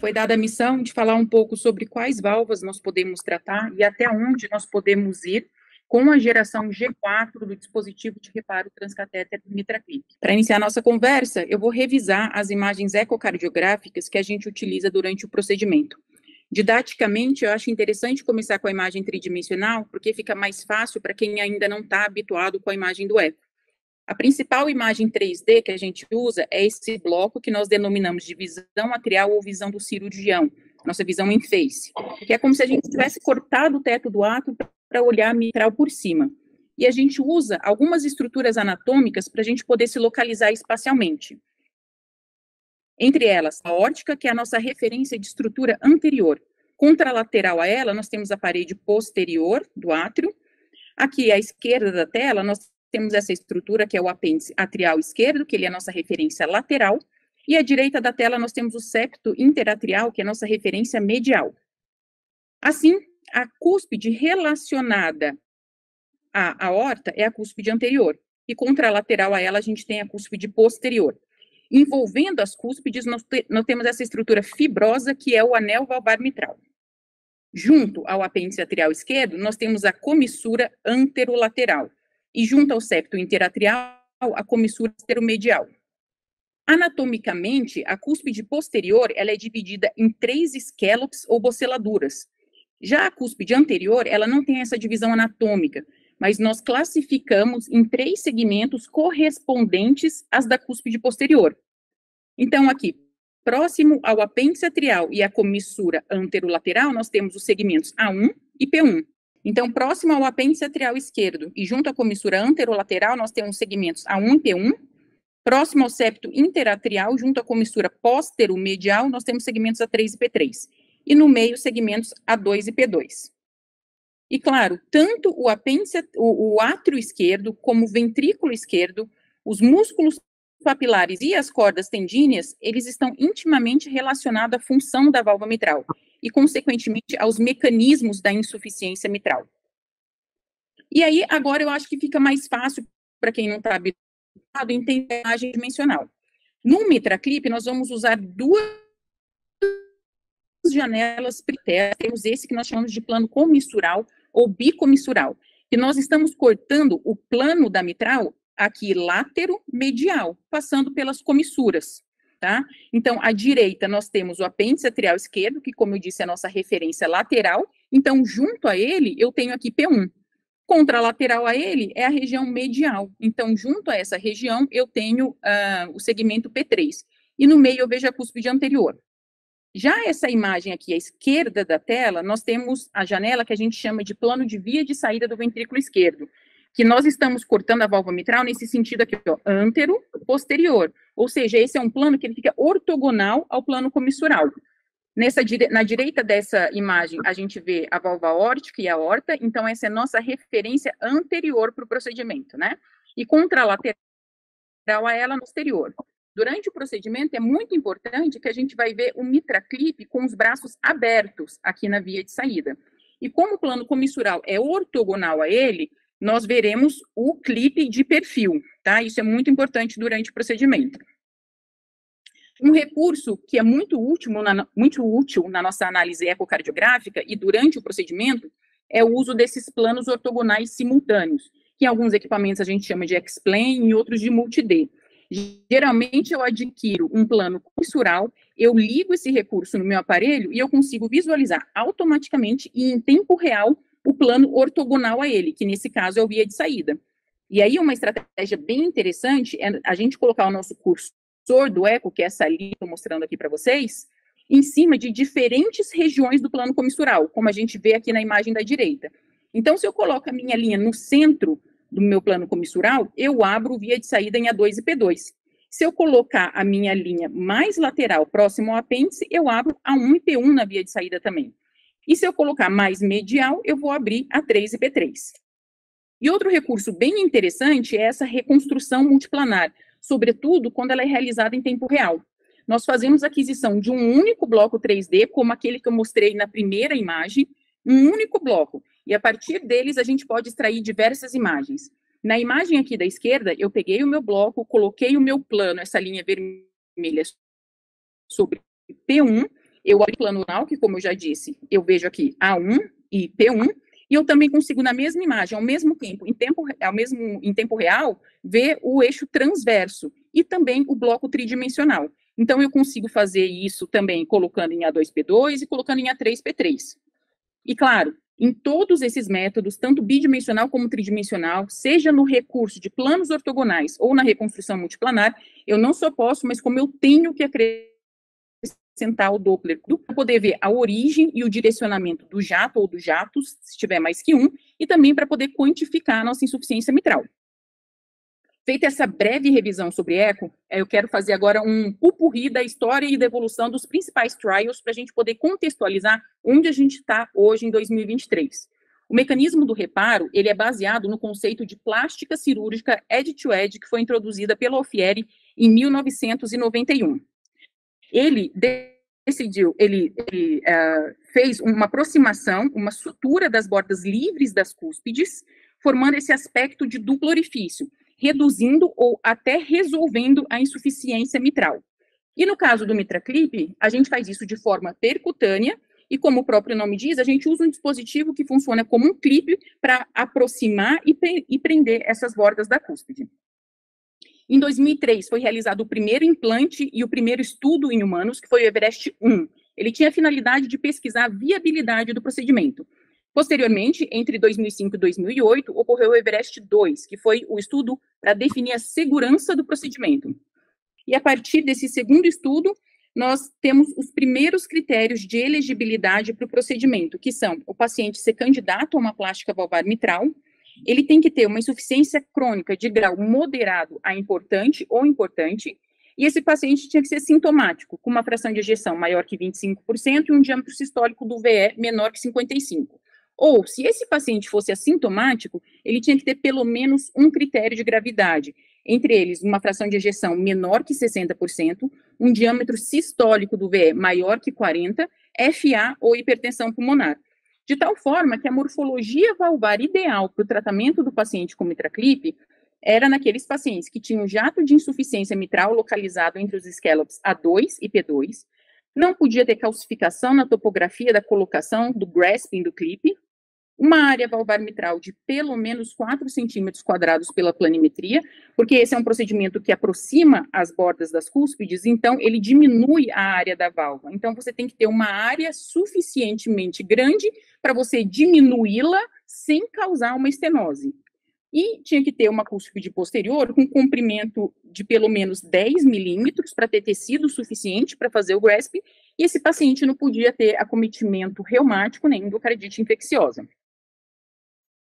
foi dada a missão de falar um pouco sobre quais válvulas nós podemos tratar e até onde nós podemos ir com a geração G4 do dispositivo de reparo transcatéter MitraClip. Para iniciar nossa conversa, eu vou revisar as imagens ecocardiográficas que a gente utiliza durante o procedimento. Didaticamente, eu acho interessante começar com a imagem tridimensional, porque fica mais fácil para quem ainda não está habituado com a imagem do eco. A principal imagem 3D que a gente usa é esse bloco que nós denominamos de visão atrial ou visão do cirurgião, nossa visão em face, que é como se a gente tivesse cortado o teto do átrio para olhar a mitral por cima. E a gente usa algumas estruturas anatômicas para a gente poder se localizar espacialmente. Entre elas, a aórtica, que é a nossa referência de estrutura anterior. Contralateral a ela, nós temos a parede posterior do átrio. Aqui, à esquerda da tela, nós temos essa estrutura que é o apêndice atrial esquerdo, que ele é a nossa referência lateral, e à direita da tela nós temos o septo interatrial, que é a nossa referência medial. Assim, a cúspide relacionada à aorta é a cúspide anterior, e contralateral a ela a gente tem a cúspide posterior. Envolvendo as cúspides, nós temos essa estrutura fibrosa, que é o anel valvar mitral. Junto ao apêndice atrial esquerdo, nós temos a comissura anterolateral, e junto ao septo interatrial, a comissura anteromedial. Anatomicamente, a cúspide posterior ela é dividida em 3 esquelops ou boceladuras. Já a cúspide anterior, ela não tem essa divisão anatômica, mas nós classificamos em 3 segmentos correspondentes às da cúspide posterior. Então, aqui, próximo ao apêndice atrial e à comissura anterolateral, nós temos os segmentos A1 e P1. Então, próximo ao apêndice atrial esquerdo e junto à comissura anterolateral, nós temos segmentos A1 e P1. Próximo ao septo interatrial, junto à comissura póstero-medial, nós temos segmentos A3 e P3. E no meio, segmentos A2 e P2. E, claro, tanto o apêndice, o átrio esquerdo, como o ventrículo esquerdo, os músculos papilares e as cordas tendíneas, eles estão intimamente relacionados à função da válvula mitral e, consequentemente, aos mecanismos da insuficiência mitral. E aí, agora eu acho que fica mais fácil para quem não está habituado entender a imagem dimensional. No MitraClip, nós vamos usar 2 janelas pritéras, temos esse que nós chamamos de plano comissural ou bicomissural, que nós estamos cortando o plano da mitral aqui látero-medial, passando pelas comissuras, tá? Então, à direita nós temos o apêndice atrial esquerdo, que, como eu disse, é a nossa referência lateral. Então, junto a ele, eu tenho aqui P1. Contralateral a ele é a região medial. Então, junto a essa região, eu tenho o segmento P3. E no meio eu vejo a cúspide anterior. Já essa imagem aqui à esquerda da tela, nós temos a janela que a gente chama de plano de via de saída do ventrículo esquerdo, que nós estamos cortando a válvula mitral nesse sentido aqui, ó, antero-posterior. Ou seja, esse é um plano que ele fica ortogonal ao plano comissural. Na direita dessa imagem, a gente vê a válvula aórtica e a aorta, então essa é a nossa referência anterior para o procedimento, né? E contralateral a ela, posterior. Durante o procedimento, é muito importante que a gente vai ver o MitraClip com os braços abertos aqui na via de saída. E como o plano comissural é ortogonal a ele, nós veremos o clipe de perfil, tá? Isso é muito importante durante o procedimento. Um recurso que é muito útil na nossa análise ecocardiográfica e durante o procedimento é o uso desses planos ortogonais simultâneos, que em alguns equipamentos a gente chama de X-plane e outros de multi-D. Geralmente eu adquiro um plano comissural, eu ligo esse recurso no meu aparelho e eu consigo visualizar automaticamente e em tempo real o plano ortogonal a ele, que nesse caso é o via de saída. E aí uma estratégia bem interessante é a gente colocar o nosso cursor do eco, que é essa linha que estou mostrando aqui para vocês, em cima de diferentes regiões do plano comissural, como a gente vê aqui na imagem da direita. Então, se eu coloco a minha linha no centro do meu plano comissural, eu abro via de saída em A2 e P2. Se eu colocar a minha linha mais lateral, próximo ao apêndice, eu abro A1 e P1 na via de saída também. E se eu colocar mais medial, eu vou abrir A3 e P3. E outro recurso bem interessante é essa reconstrução multiplanar, sobretudo quando ela é realizada em tempo real. Nós fazemos aquisição de um único bloco 3D, como aquele que eu mostrei na primeira imagem, um único bloco. E a partir deles a gente pode extrair diversas imagens. Na imagem aqui da esquerda, eu peguei o meu bloco, coloquei o meu plano, essa linha vermelha, sobre P1, eu olho o plano oral, que como eu já disse, eu vejo aqui A1 e P1, e eu também consigo, na mesma imagem, ao mesmo tempo, em tempo real, ver o eixo transverso e também o bloco tridimensional. Então, eu consigo fazer isso também colocando em A2P2 e colocando em A3P3. E, claro, em todos esses métodos, tanto bidimensional como tridimensional, seja no recurso de planos ortogonais ou na reconstrução multiplanar, eu não só posso, mas como eu tenho que acrescentar o Doppler para poder ver a origem e o direcionamento do jato ou dos jatos, se tiver mais que um, e também para poder quantificar a nossa insuficiência mitral. Feita essa breve revisão sobre eco, eu quero fazer agora um pupurri da história e da evolução dos principais trials para a gente poder contextualizar onde a gente está hoje em 2023. O mecanismo do reparo, ele é baseado no conceito de plástica cirúrgica edge-to-edge, que foi introduzida pelo Alfieri em 1991. Ele fez uma aproximação, uma sutura das bordas livres das cúspides, formando esse aspecto de duplo orifício, reduzindo ou até resolvendo a insuficiência mitral. E no caso do MitraClip, a gente faz isso de forma percutânea, e como o próprio nome diz, a gente usa um dispositivo que funciona como um clipe para aproximar e prender essas bordas da cúspide. Em 2003, foi realizado o primeiro implante e o primeiro estudo em humanos, que foi o Everest 1. Ele tinha a finalidade de pesquisar a viabilidade do procedimento. Posteriormente, entre 2005 e 2008, ocorreu o Everest 2, que foi o estudo para definir a segurança do procedimento. E a partir desse segundo estudo, nós temos os primeiros critérios de elegibilidade para o procedimento, que são o paciente ser candidato a uma plástica valvar mitral, ele tem que ter uma insuficiência crônica de grau moderado a importante ou importante, e esse paciente tinha que ser sintomático, com uma fração de ejeção maior que 25% e um diâmetro sistólico do VE menor que 55%. Ou, se esse paciente fosse assintomático, ele tinha que ter pelo menos um critério de gravidade, entre eles uma fração de ejeção menor que 60%, um diâmetro sistólico do VE maior que 40%, FA ou hipertensão pulmonar. De tal forma que a morfologia valvar ideal para o tratamento do paciente com MitraClip era naqueles pacientes que tinham jato de insuficiência mitral localizado entre os scallops A2 e P2, não podia ter calcificação na topografia da colocação do grasping do clipe, uma área valvar mitral de pelo menos 4 centímetros quadrados pela planimetria, porque esse é um procedimento que aproxima as bordas das cúspides, então ele diminui a área da válvula. Então você tem que ter uma área suficientemente grande para você diminuí-la sem causar uma estenose. E tinha que ter uma cúspide posterior com comprimento de pelo menos 10 milímetros para ter tecido suficiente para fazer o grasp, e esse paciente não podia ter acometimento reumático nem endocardite infecciosa.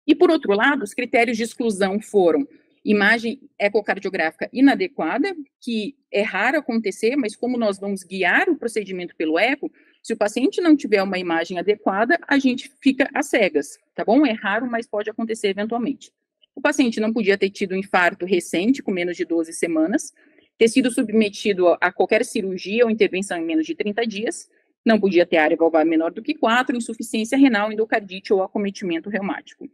E, por outro lado, os critérios de exclusão foram imagem ecocardiográfica inadequada, que é raro acontecer, mas como nós vamos guiar o procedimento pelo eco, se o paciente não tiver uma imagem adequada, a gente fica às cegas, tá bom? É raro, mas pode acontecer eventualmente. O paciente não podia ter tido um infarto recente, com menos de 12 semanas, ter sido submetido a qualquer cirurgia ou intervenção em menos de 30 dias, não podia ter área valvar menor do que 4, insuficiência renal, endocardite ou acometimento reumático.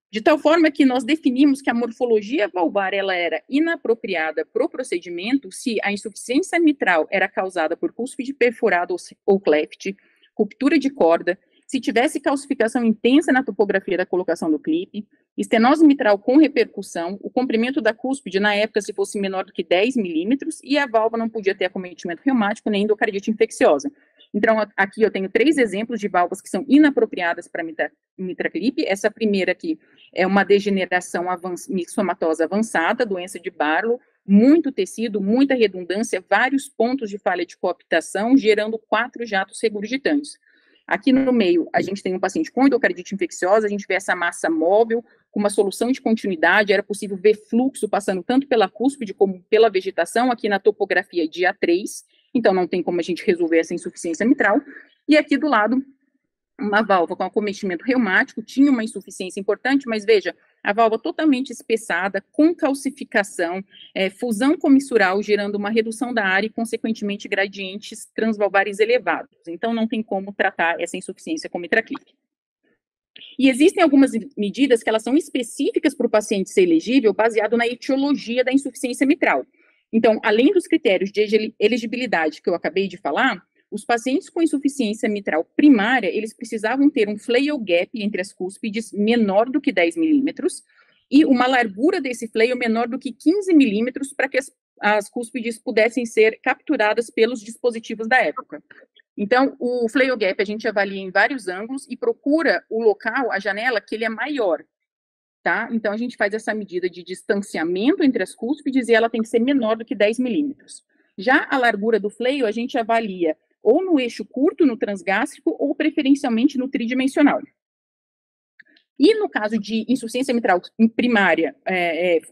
De tal forma que nós definimos que a morfologia valvar ela era inapropriada para o procedimento se a insuficiência mitral era causada por cúspide perfurada ou cleft, ruptura de corda, se tivesse calcificação intensa na topografia da colocação do clipe, estenose mitral com repercussão, o comprimento da cúspide, na época, se fosse menor do que 10 milímetros, e a válvula não podia ter acometimento reumático nem endocardite infecciosa. Então, aqui eu tenho 3 exemplos de válvulas que são inapropriadas para MitraClip. Essa primeira aqui é uma degeneração mixomatosa avançada, doença de Barlow, muito tecido, muita redundância, vários pontos de falha de coaptação, gerando 4 jatos regurgitantes. Aqui no meio, a gente tem um paciente com endocardite infecciosa, a gente vê essa massa móvel, com uma solução de continuidade, era possível ver fluxo passando tanto pela cúspide como pela vegetação, aqui na topografia de A3, então não tem como a gente resolver essa insuficiência mitral. E aqui do lado, uma válvula com acometimento reumático, tinha uma insuficiência importante, mas veja, a válvula totalmente espessada, com calcificação, fusão comissural, gerando uma redução da área e, consequentemente, gradientes transvalvares elevados. Então, não tem como tratar essa insuficiência com MitraClip. E existem algumas medidas que elas são específicas para o paciente ser elegível, baseado na etiologia da insuficiência mitral. Então, além dos critérios de elegibilidade que eu acabei de falar, os pacientes com insuficiência mitral primária, eles precisavam ter um flail gap entre as cúspides menor do que 10 milímetros e uma largura desse flail menor do que 15 milímetros para que as cúspides pudessem ser capturadas pelos dispositivos da época. Então, o flail gap a gente avalia em vários ângulos e procura o local, a janela, que ele é maior, tá? Então, a gente faz essa medida de distanciamento entre as cúspides e ela tem que ser menor do que 10 milímetros. Já a largura do flail, a gente avalia ou no eixo curto, no transgástrico, ou preferencialmente no tridimensional. E no caso de insuficiência mitral primária,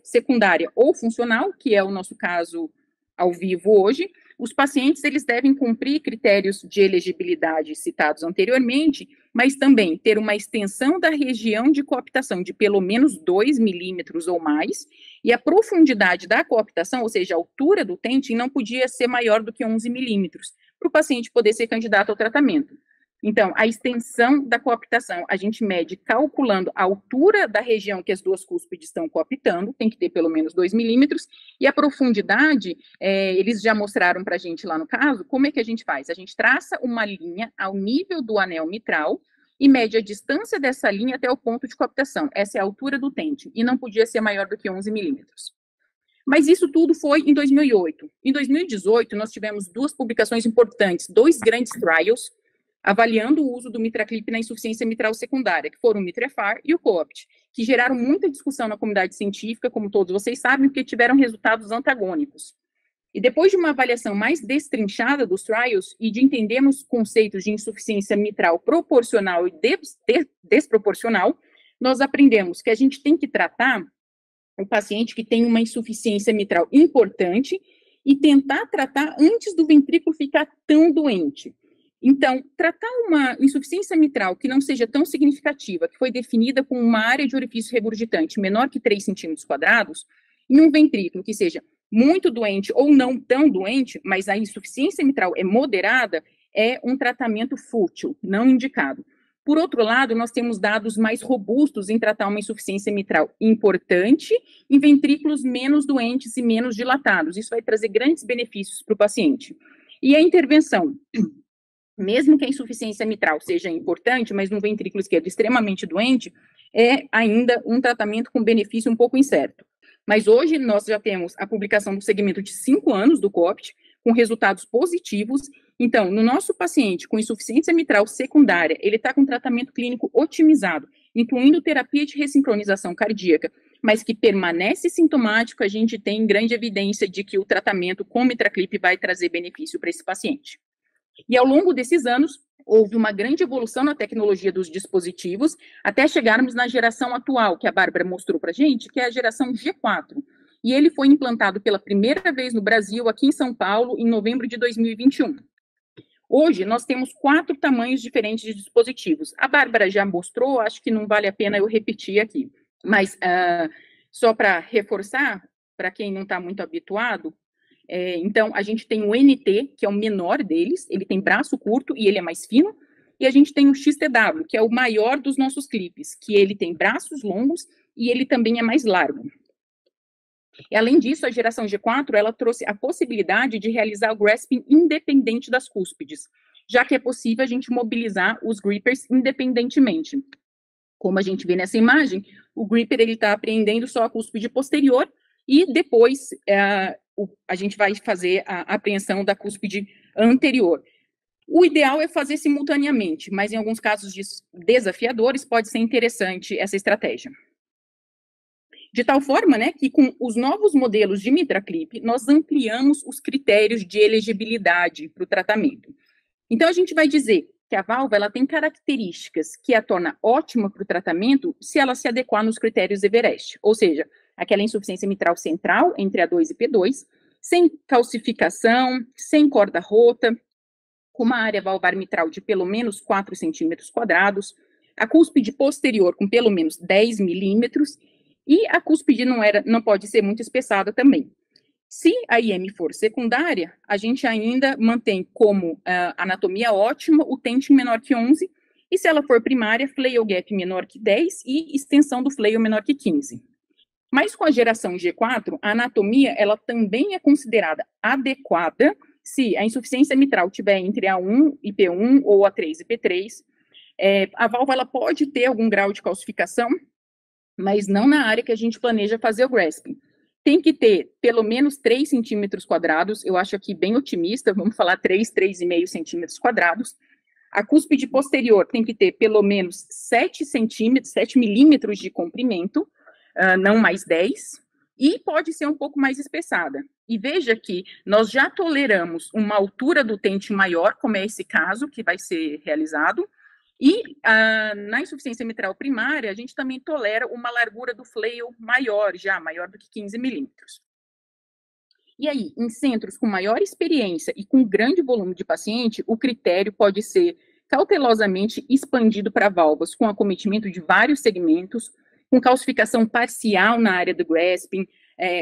secundária ou funcional, que é o nosso caso ao vivo hoje, os pacientes eles devem cumprir critérios de elegibilidade citados anteriormente, mas também ter uma extensão da região de coaptação de pelo menos 2 milímetros ou mais, e a profundidade da coaptação, ou seja, a altura do tenting, não podia ser maior do que 11 milímetros, para o paciente poder ser candidato ao tratamento. Então, a extensão da coaptação, a gente mede calculando a altura da região que as duas cúspides estão coaptando, tem que ter pelo menos 2 milímetros, e a profundidade, eles já mostraram para a gente lá no caso, como é que a gente faz? A gente traça uma linha ao nível do anel mitral e mede a distância dessa linha até o ponto de coaptação. Essa é a altura do tenting, e não podia ser maior do que 11 milímetros. Mas isso tudo foi em 2008. Em 2018, nós tivemos duas publicações importantes, dois grandes trials, avaliando o uso do MitraClip na insuficiência mitral secundária, que foram o MITREFAR e o COAPT, que geraram muita discussão na comunidade científica, como todos vocês sabem, porque tiveram resultados antagônicos. E depois de uma avaliação mais destrinchada dos trials e de entendermos conceitos de insuficiência mitral proporcional e desproporcional, nós aprendemos que a gente tem que tratar o paciente que tem uma insuficiência mitral importante e tentar tratar antes do ventrículo ficar tão doente. Então, tratar uma insuficiência mitral que não seja tão significativa, que foi definida com uma área de orifício regurgitante menor que 3 centímetros quadrados, em um ventrículo que seja muito doente ou não tão doente, mas a insuficiência mitral é moderada, é um tratamento fútil, não indicado. Por outro lado, nós temos dados mais robustos em tratar uma insuficiência mitral importante em ventrículos menos doentes e menos dilatados. Isso vai trazer grandes benefícios para o paciente. E a intervenção, mesmo que a insuficiência mitral seja importante, mas no ventrículo esquerdo extremamente doente, é ainda um tratamento com benefício um pouco incerto. Mas hoje nós já temos a publicação do segmento de 5 anos do COPT, com resultados positivos. Então, no nosso paciente com insuficiência mitral secundária, ele está com tratamento clínico otimizado, incluindo terapia de ressincronização cardíaca, mas que permanece sintomático, a gente tem grande evidência de que o tratamento com MitraClip vai trazer benefício para esse paciente. E ao longo desses anos, houve uma grande evolução na tecnologia dos dispositivos, até chegarmos na geração atual, que a Bárbara mostrou para a gente, que é a geração G4. E ele foi implantado pela primeira vez no Brasil, aqui em São Paulo, em novembro de 2021. Hoje, nós temos 4 tamanhos diferentes de dispositivos. A Bárbara já mostrou, acho que não vale a pena eu repetir aqui. Mas, só para reforçar, para quem não está muito habituado, então, a gente tem o NT, que é o menor deles, ele tem braço curto e ele é mais fino, e a gente tem o XTW, que é o maior dos nossos clipes, que ele tem braços longos e ele também é mais largo. E, além disso, a geração G4, ela trouxe a possibilidade de realizar o grasping independente das cúspides, já que é possível a gente mobilizar os grippers independentemente. Como a gente vê nessa imagem, o gripper está apreendendo só a cúspide posterior e depois a gente vai fazer a apreensão da cúspide anterior. O ideal é fazer simultaneamente, mas em alguns casos desafiadores pode ser interessante essa estratégia. De tal forma, né, que com os novos modelos de MitraClip, nós ampliamos os critérios de elegibilidade para o tratamento. Então, a gente vai dizer que a válvula ela tem características que a torna ótima para o tratamento se ela se adequar nos critérios Everest, ou seja, aquela insuficiência mitral central entre A2 e P2, sem calcificação, sem corda rota, com uma área valvar mitral de pelo menos 4 centímetros quadrados, a cúspide posterior com pelo menos 10 milímetros, e a cúspide não pode ser muito espessada também. Se a IM for secundária, a gente ainda mantém como anatomia ótima o tenting menor que 11, e se ela for primária, flail gap menor que 10 e extensão do flail menor que 15. Mas com a geração G4, a anatomia ela também é considerada adequada se a insuficiência mitral tiver entre A1 e P1 ou A3 e P3, a válvula ela pode ter algum grau de calcificação, mas não na área que a gente planeja fazer o grasping. Tem que ter pelo menos 3 centímetros quadrados, eu acho aqui bem otimista, vamos falar 3,5 centímetros quadrados. A cúspide posterior tem que ter pelo menos 7 centímetros, 7 milímetros de comprimento, não mais 10, e pode ser um pouco mais espessada. E veja que nós já toleramos uma altura do tente maior, como é esse caso que vai ser realizado, e na insuficiência mitral primária, a gente também tolera uma largura do flail maior do que 15 milímetros. E aí, em centros com maior experiência e com grande volume de paciente, o critério pode ser cautelosamente expandido para válvulas com acometimento de vários segmentos, com calcificação parcial na área do grasping.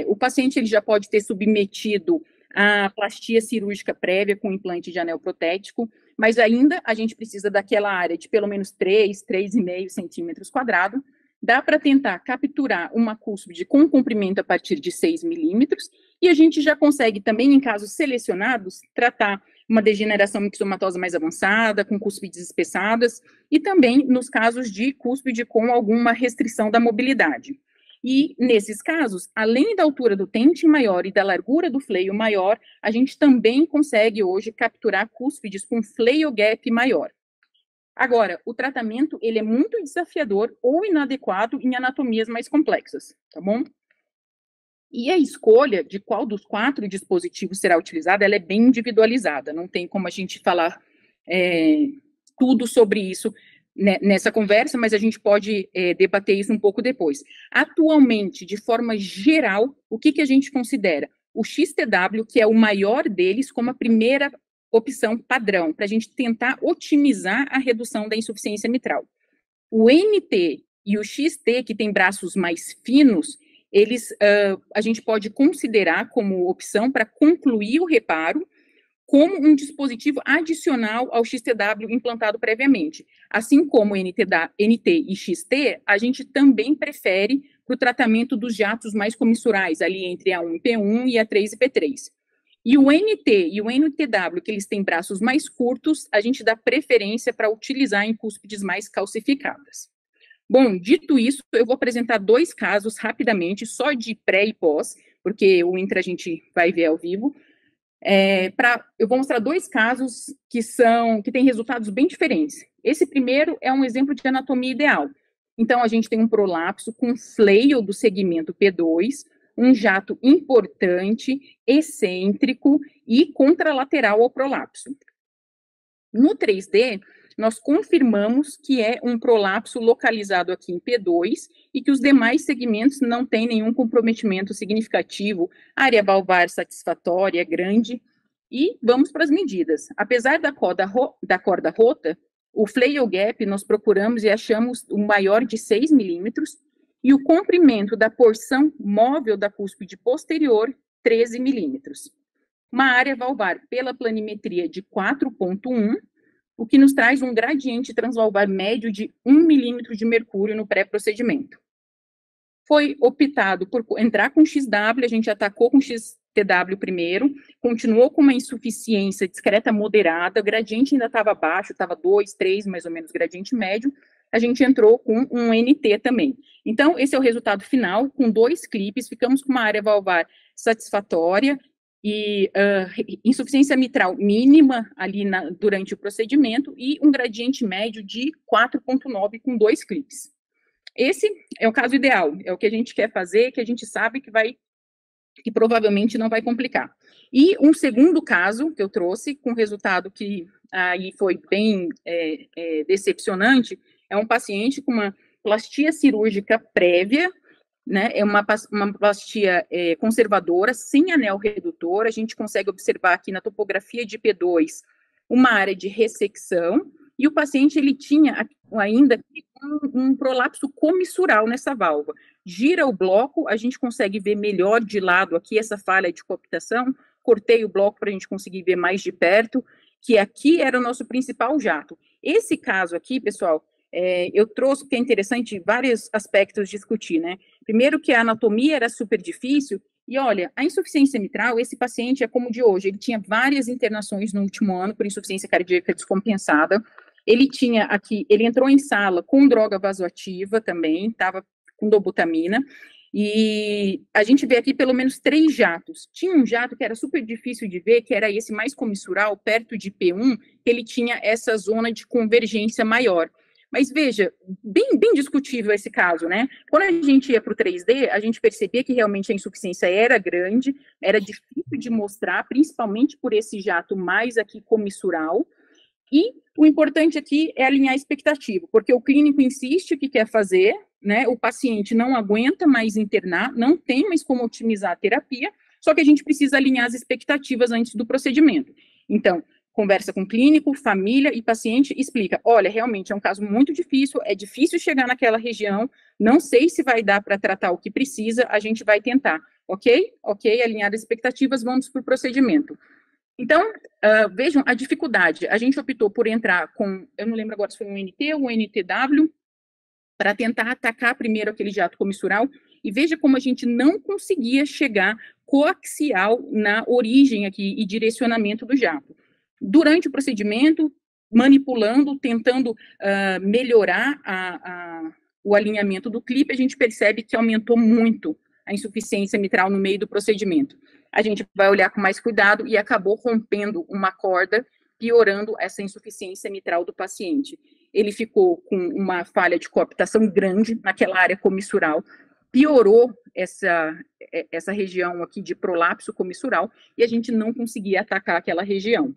O paciente ele já pode ter submetido a plastia cirúrgica prévia com implante de anel protético, mas ainda a gente precisa daquela área de pelo menos 3,5 centímetros quadrados. Dá para tentar capturar uma cúspide com comprimento a partir de 6 milímetros, e a gente já consegue também, em casos selecionados, tratar uma degeneração mixomatosa mais avançada, com cúspides espessadas, e também nos casos de cúspide com alguma restrição da mobilidade. E, nesses casos, além da altura do tente maior e da largura do flail maior, a gente também consegue hoje capturar cúspides com flail gap maior. Agora, o tratamento, ele é muito desafiador ou inadequado em anatomias mais complexas, tá bom? E a escolha de qual dos 4 dispositivos será utilizada, ela é bem individualizada, não tem como a gente falar tudo sobre isso nessa conversa, mas a gente pode debater isso um pouco depois. Atualmente, de forma geral, o que a gente considera? O XTW, que é o maior deles, como a primeira opção padrão, para a gente tentar otimizar a redução da insuficiência mitral. O NT e o XT, que tem braços mais finos, eles a gente pode considerar como opção para concluir o reparo, como um dispositivo adicional ao XTW implantado previamente. Assim como NT e XT, a gente também prefere para o tratamento dos jatos mais comissurais, ali entre A1 e P1 e A3 e P3. E o NT e o NTW, que eles têm braços mais curtos, a gente dá preferência para utilizar em cúspides mais calcificadas. Bom, dito isso, eu vou apresentar 2 casos rapidamente, só de pré e pós, porque o intra a gente vai ver ao vivo. Eu vou mostrar 2 casos que têm resultados bem diferentes. Esse primeiro é um exemplo de anatomia ideal. Então, a gente tem um prolapso com flail do segmento P2, um jato importante, excêntrico e contralateral ao prolapso. No 3D, nós confirmamos que é um prolapso localizado aqui em P2 e que os demais segmentos não têm nenhum comprometimento significativo, área valvar satisfatória, grande. E vamos para as medidas. Apesar da corda rota, o flail gap nós procuramos e achamos o maior de 6 milímetros e o comprimento da porção móvel da cúspide posterior, 13 milímetros. Uma área valvar pela planimetria de 4,1, o que nos traz um gradiente transvalvar médio de 1 milímetro de mercúrio no pré-procedimento. Foi optado por entrar com XW, a gente atacou com XTW primeiro, continuou com uma insuficiência discreta moderada, o gradiente ainda estava baixo, estava 2, 3, mais ou menos, gradiente médio, a gente entrou com um NT também. Então, esse é o resultado final, com 2 clipes, ficamos com uma área valvar satisfatória, e insuficiência mitral mínima ali durante o procedimento e um gradiente médio de 4,9 com 2 clipes. Esse é o caso ideal, é o que a gente quer fazer, que a gente sabe que provavelmente não vai complicar. E um segundo caso que eu trouxe, com resultado que aí foi bem decepcionante, é um paciente com uma plastia cirúrgica prévia, né, é uma plastia conservadora, sem anel redutor. A gente consegue observar aqui na topografia de P2 uma área de ressecção, e o paciente ele tinha ainda um prolapso comissural nessa válvula. Gira o bloco, a gente consegue ver melhor de lado aqui essa falha de cooptação, cortei o bloco para a gente conseguir ver mais de perto, que aqui era o nosso principal jato. Esse caso aqui, pessoal, eu trouxe, porque é interessante, vários aspectos discutir, né? Primeiro que a anatomia era super difícil, E olha, a insuficiência mitral, esse paciente é como o de hoje, ele tinha várias internações no último ano por insuficiência cardíaca descompensada. Ele tinha aqui, ele entrou em sala com droga vasoativa também, estava com dobutamina, e a gente vê aqui pelo menos 3 jatos. Tinha um jato que era super difícil de ver, que era esse mais comissural, perto de P1, que ele tinha essa zona de convergência maior. Mas veja, bem discutível esse caso, né? Quando a gente ia para o 3D, a gente percebia que realmente a insuficiência era grande, era difícil de mostrar, principalmente por esse jato mais aqui comissural. E o importante aqui é alinhar a expectativa, porque o clínico insiste que quer fazer, né? O paciente não aguenta mais internar, não tem mais como otimizar a terapia, só que a gente precisa alinhar as expectativas antes do procedimento. Então, conversa com o clínico, família e paciente, explica, olha, realmente é um caso muito difícil, é difícil chegar naquela região, não sei se vai dar para tratar o que precisa, a gente vai tentar, ok? Ok, alinhar as expectativas, vamos para o procedimento. Então, vejam a dificuldade, a gente optou por entrar com, eu não lembro agora se foi um NT ou um NTW, para tentar atacar primeiro aquele jato comissural, e veja como a gente não conseguia chegar coaxial na origem aqui e direcionamento do jato. Durante o procedimento, manipulando, tentando melhorar o alinhamento do clipe, a gente percebe que aumentou muito a insuficiência mitral no meio do procedimento. A gente vai olhar com mais cuidado e acabou rompendo uma corda, piorando essa insuficiência mitral do paciente. Ele ficou com uma falha de coaptação grande naquela área comissural, piorou essa região aqui de prolapso comissural e a gente não conseguia atacar aquela região.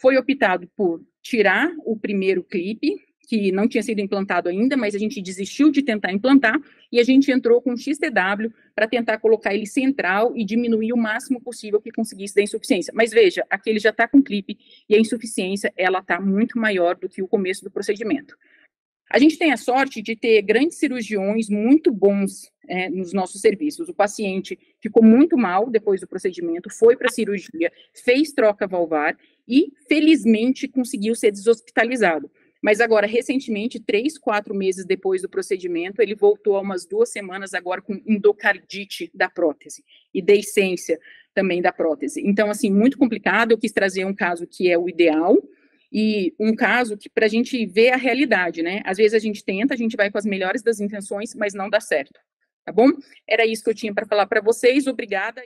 Foi optado por tirar o primeiro clipe, que não tinha sido implantado ainda, mas a gente desistiu de tentar implantar, e a gente entrou com o XTW para tentar colocar ele central e diminuir o máximo possível que conseguisse da insuficiência. Mas veja, aqui ele já está com clipe, e a insuficiência, ela está muito maior do que o começo do procedimento. A gente tem a sorte de ter grandes cirurgiões muito bons nos nossos serviços. O paciente ficou muito mal depois do procedimento, foi para a cirurgia, fez troca valvar e, felizmente, conseguiu ser deshospitalizado. Mas agora, recentemente, 3, 4 meses depois do procedimento, ele voltou há umas 2 semanas agora com endocardite da prótese e deiscência também da prótese. Então, assim, muito complicado. Eu quis trazer um caso que é o ideal, e um caso que para a gente ver a realidade, né? Às vezes a gente tenta, a gente vai com as melhores das intenções, mas não dá certo, tá bom? Era isso que eu tinha para falar para vocês, obrigada.